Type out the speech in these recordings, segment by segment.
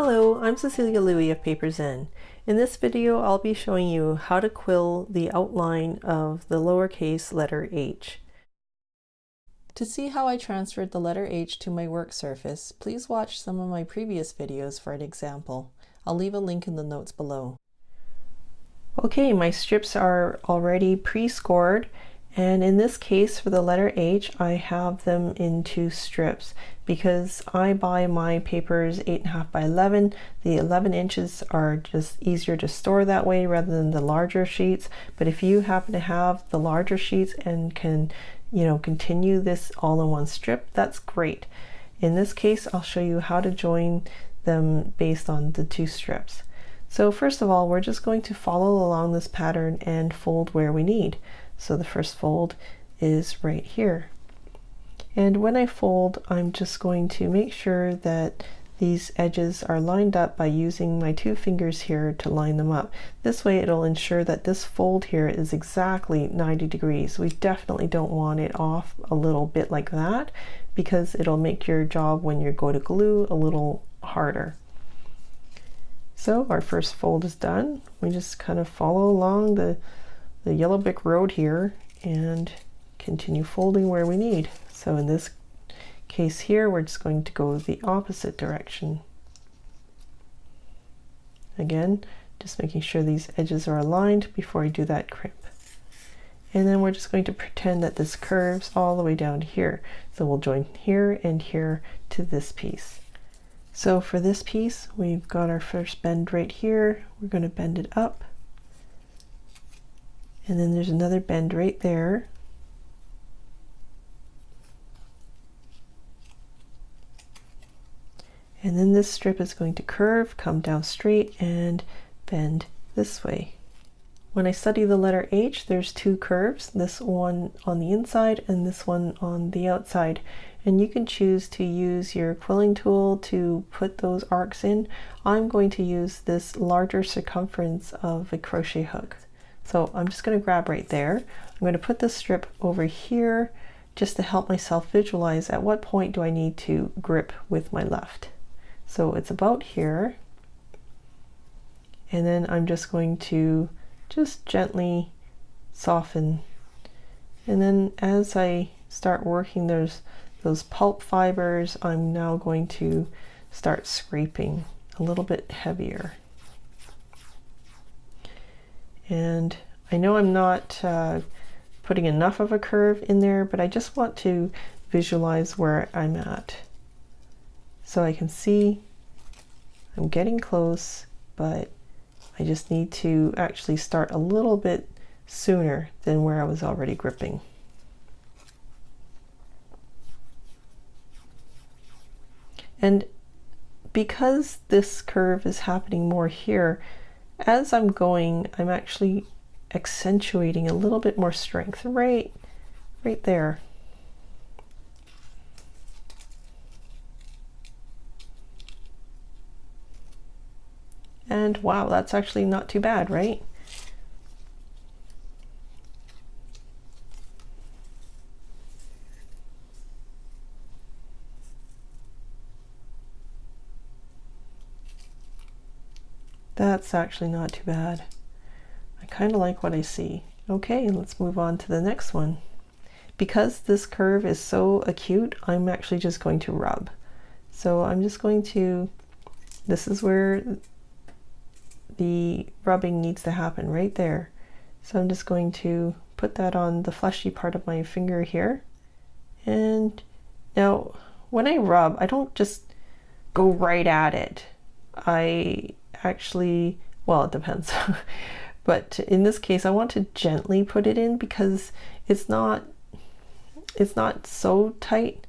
Hello, I'm Cecilia Louie of Paper Zen. In this video, I'll be showing you how to quill the outline of the lowercase letter H. To see how I transferred the letter H to my work surface, please watch some of my previous videos for an example. I'll leave a link in the notes below. Okay, my strips are already pre-scored, and in this case for the letter H, I have them in 2 strips because I buy my papers 8.5 by 11. The 11 inches are just easier to store that way rather than the larger sheets. But if you happen to have the larger sheets and can, continue this all in one strip, that's great. In this case, I'll show you how to join them based on the 2 strips. So first of all, we're just going to follow along this pattern and fold where we need. So the first fold is right here. And when I fold, I'm just going to make sure that these edges are lined up by using my 2 fingers here to line them up. This way it'll ensure that this fold here is exactly 90 degrees. We definitely don't want it off a little bit like that because it'll make your job when you go to glue a little harder. So our first fold is done. We just kind of follow along the yellow brick road here and continue folding where we need. So in this case here, we're just going to go the opposite direction. Again, just making sure these edges are aligned before I do that crimp. And then we're just going to pretend that this curves all the way down to here. So we'll join here and here to this piece. So for this piece, we've got our first bend right here. We're going to bend it up. And then there's another bend right there. And then this strip is going to curve, come down straight, and bend this way. When I study the letter H, there's 2 curves, this one on the inside and this one on the outside. And you can choose to use your quilling tool to put those arcs in. I'm going to use this larger circumference of a crochet hook. So I'm just going to grab right there. I'm going to put this strip over here just to help myself visualize at what point do I need to grip with my left. So it's about here. And then I'm just going to just gently soften. And then as I start working those pulp fibers, I'm now going to start scraping a little bit heavier. And I know I'm not putting enough of a curve in there, but I just want to visualize where I'm at. So I can see I'm getting close, but I just need to actually start a little bit sooner than where I was already gripping. And because this curve is happening more here, as I'm going, I'm actually accentuating a little bit more strength right there. And wow, that's actually not too bad, right? That's actually not too bad. I kind of like what I see. Okay, let's move on to the next one. Because this curve is so acute, I'm actually just going to rub. So I'm just going to, this is where the rubbing needs to happen, right there. So I'm just going to put that on the fleshy part of my finger here. And now when I rub, I don't just go right at it. I actually, well, it depends. But in this case, I want to gently put it in because it's not so tight,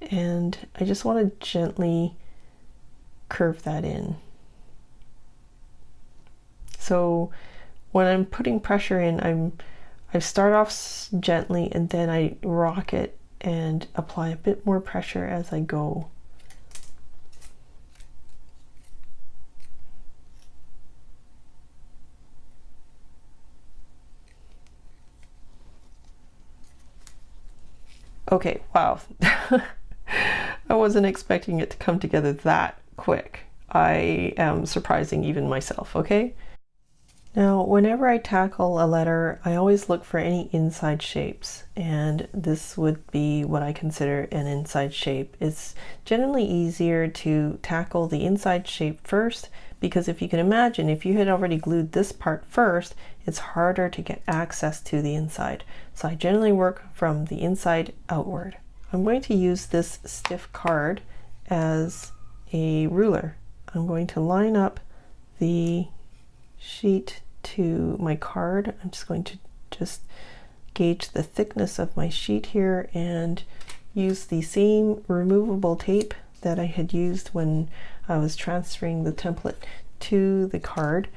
and I just want to gently curve that in. So when I'm putting pressure in, I start off gently and then I rock it and apply a bit more pressure as I go. Okay, wow. I wasn't expecting it to come together that quick. I am surprising even myself, okay? Now, whenever I tackle a letter, I always look for any inside shapes, and this would be what I consider an inside shape. It's generally easier to tackle the inside shape first, because if you can imagine, if you had already glued this part first, it's harder to get access to the inside. So I generally work from the inside outward. I'm going to use this stiff card as a ruler. I'm going to line up the sheet to my card. I'm just going to gauge the thickness of my sheet here and use the same removable tape that I had used when I was transferring the template to the card,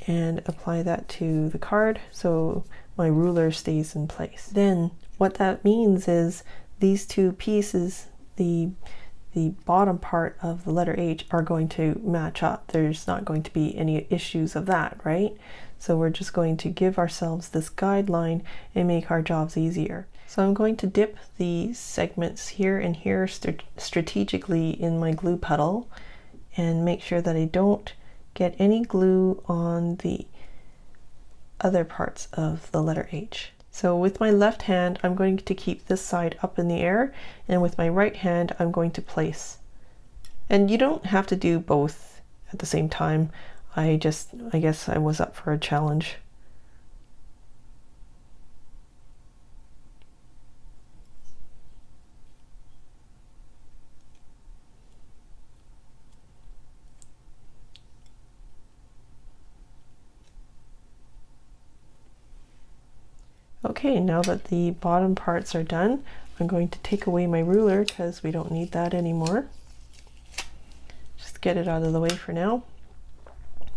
and apply that to the card so my ruler stays in place. Then what that means is these two pieces, the bottom part of the letter H, are going to match up. There's not going to be any issues of that, right? So we're just going to give ourselves this guideline and make our jobs easier. So I'm going to dip the segments here and here strategically in my glue puddle and make sure that I don't get any glue on the other parts of the letter H. So with my left hand, I'm going to keep this side up in the air, and with my right hand, I'm going to place. And you don't have to do both at the same time. I guess I was up for a challenge. Okay, now that the bottom parts are done, I'm going to take away my ruler because we don't need that anymore. Just get it out of the way for now.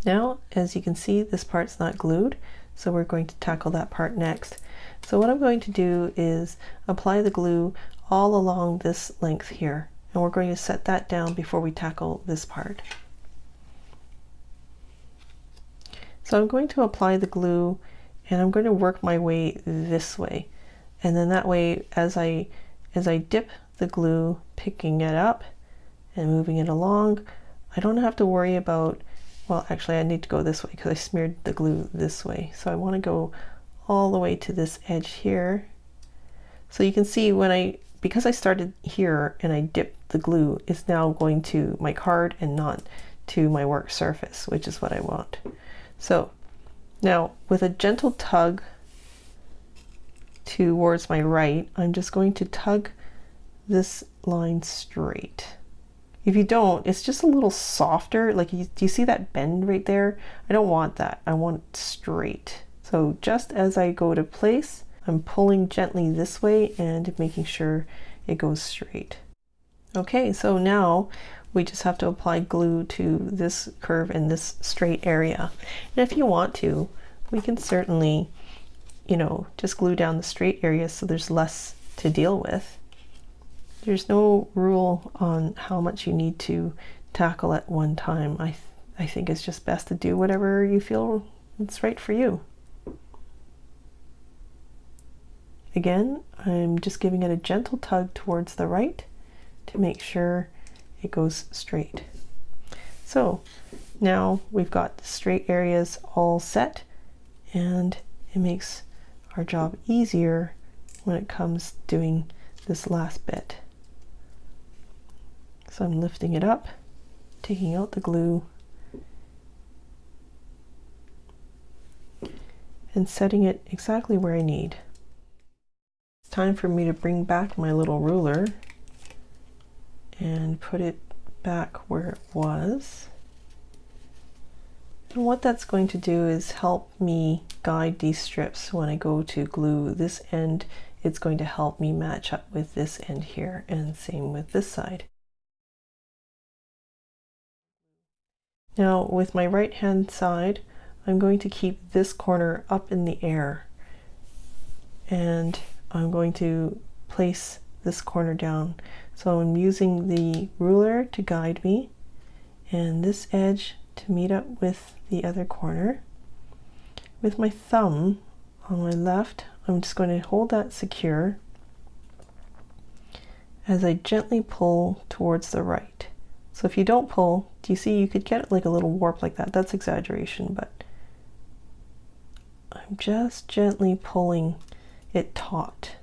Now, as you can see, this part's not glued, so we're going to tackle that part next. So what I'm going to do is apply the glue all along this length here, and we're going to set that down before we tackle this part. So I'm going to apply the glue, and I'm going to work my way this way, and then that way, as I dip the glue, picking it up and moving it along, I don't have to worry about, well, actually I need to go this way because I smeared the glue this way. So I want to go all the way to this edge here. So you can see because I started here and I dipped the glue, it's now going to my card and not to my work surface, which is what I want. So now with a gentle tug towards my right, I'm just going to tug this line straight. If you don't, it's just a little softer. Like, do you see that bend right there? I don't want that. I want it straight. So just as I go to place, I'm pulling gently this way and making sure it goes straight. Okay, so now we just have to apply glue to this curve in this straight area. And if you want to, we can certainly, just glue down the straight area so there's less to deal with. There's no rule on how much you need to tackle at one time. I think it's just best to do whatever you feel it's right for you. Again, I'm just giving it a gentle tug towards the right to make sure it goes straight. So now we've got the straight areas all set, and it makes our job easier when it comes doing this last bit. So I'm lifting it up, taking out the glue, and setting it exactly where I need. It's time for me to bring back my little ruler and put it back where it was. And what that's going to do is help me guide these strips when I go to glue this end. It's going to help me match up with this end here, and same with this side. Now with my right hand side, I'm going to keep this corner up in the air, and I'm going to place this corner down. So I'm using the ruler to guide me, and this edge to meet up with the other corner. With my thumb on my left, I'm just going to hold that secure as I gently pull towards the right. So if you don't pull, do you see you could get like a little warp like that? That's exaggeration, but I'm just gently pulling it taut.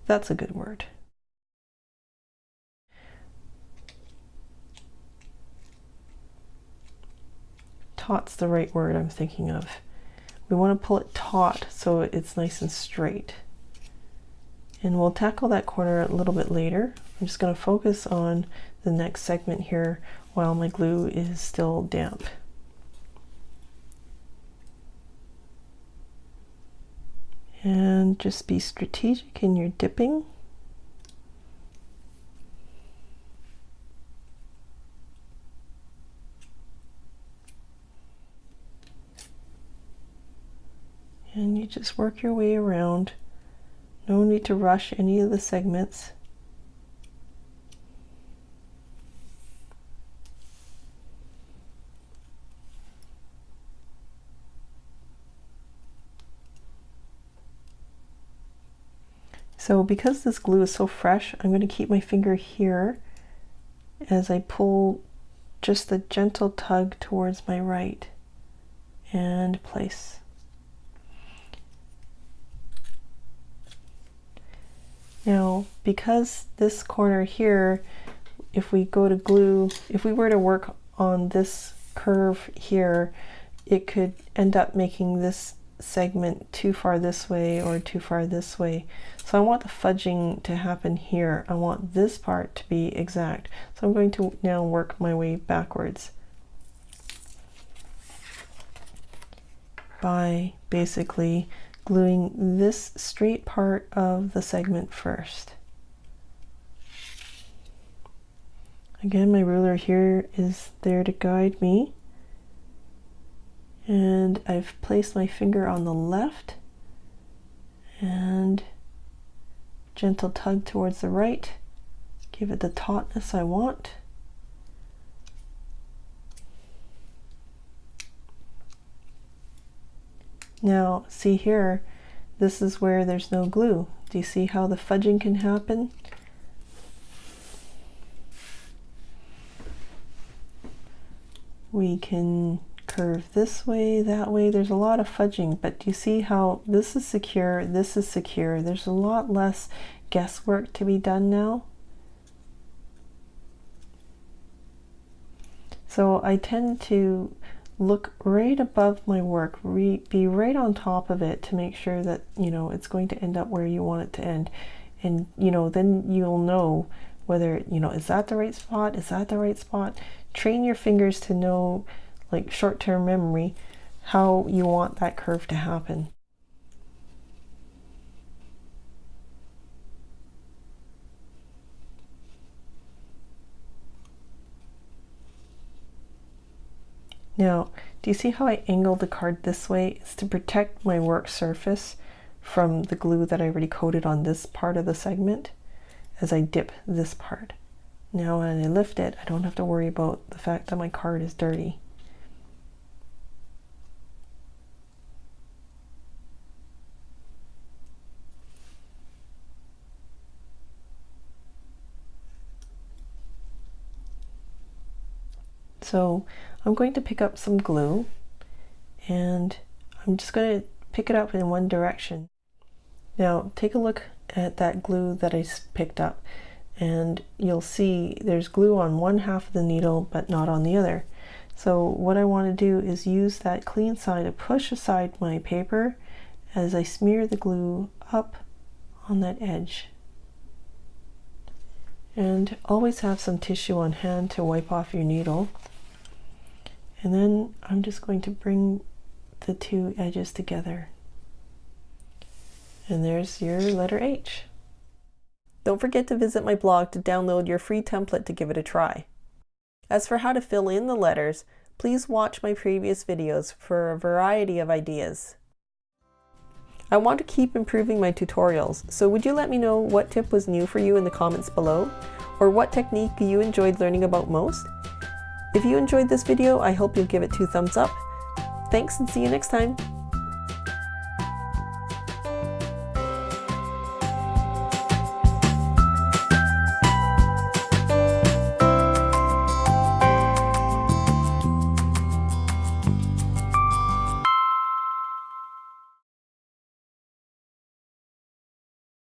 That's a good word. Taut's the right word I'm thinking of. We want to pull it taut so it's nice and straight. And we'll tackle that corner a little bit later. I'm just going to focus on the next segment here while my glue is still damp. And just be strategic in your dipping. And you just work your way around. No need to rush any of the segments. So because this glue is so fresh, I'm going to keep my finger here as I pull just a gentle tug towards my right and place. Now, because this corner here, if we go to glue, if we were to work on this curve here, it could end up making this segment too far this way or too far this way. So I want the fudging to happen here. I want this part to be exact. So I'm going to now work my way backwards by basically gluing this straight part of the segment first. Again, my ruler here is there to guide me. And I've placed my finger on the left and gentle tug towards the right. Give it the tautness I want. Now, see here, this is where there's no glue. Do you see how the fudging can happen? We can curve this way, that way. There's a lot of fudging, but do you see how this is secure, this is secure? There's a lot less guesswork to be done now. So I tend to look right above my work, be right on top of it to make sure that, you know, it's going to end up where you want it to end. And, you know, then you'll know whether, you know, is that the right spot? Is that the right spot? Train your fingers to know, like short-term memory, how you want that curve to happen. Now, do you see how I angled the card this way? It's to protect my work surface from the glue that I already coated on this part of the segment as I dip this part. Now when I lift it, I don't have to worry about the fact that my card is dirty. So I'm going to pick up some glue and I'm just going to pick it up in one direction. Now take a look at that glue that I picked up and you'll see there's glue on one half of the needle but not on the other. So what I want to do is use that clean side to push aside my paper as I smear the glue up on that edge. And always have some tissue on hand to wipe off your needle. And then I'm just going to bring the two edges together. And there's your letter H. Don't forget to visit my blog to download your free template to give it a try. As for how to fill in the letters, please watch my previous videos for a variety of ideas. I want to keep improving my tutorials, so would you let me know what tip was new for you in the comments below, or what technique you enjoyed learning about most? If you enjoyed this video, I hope you'll give it 2 thumbs up. Thanks and see you next time.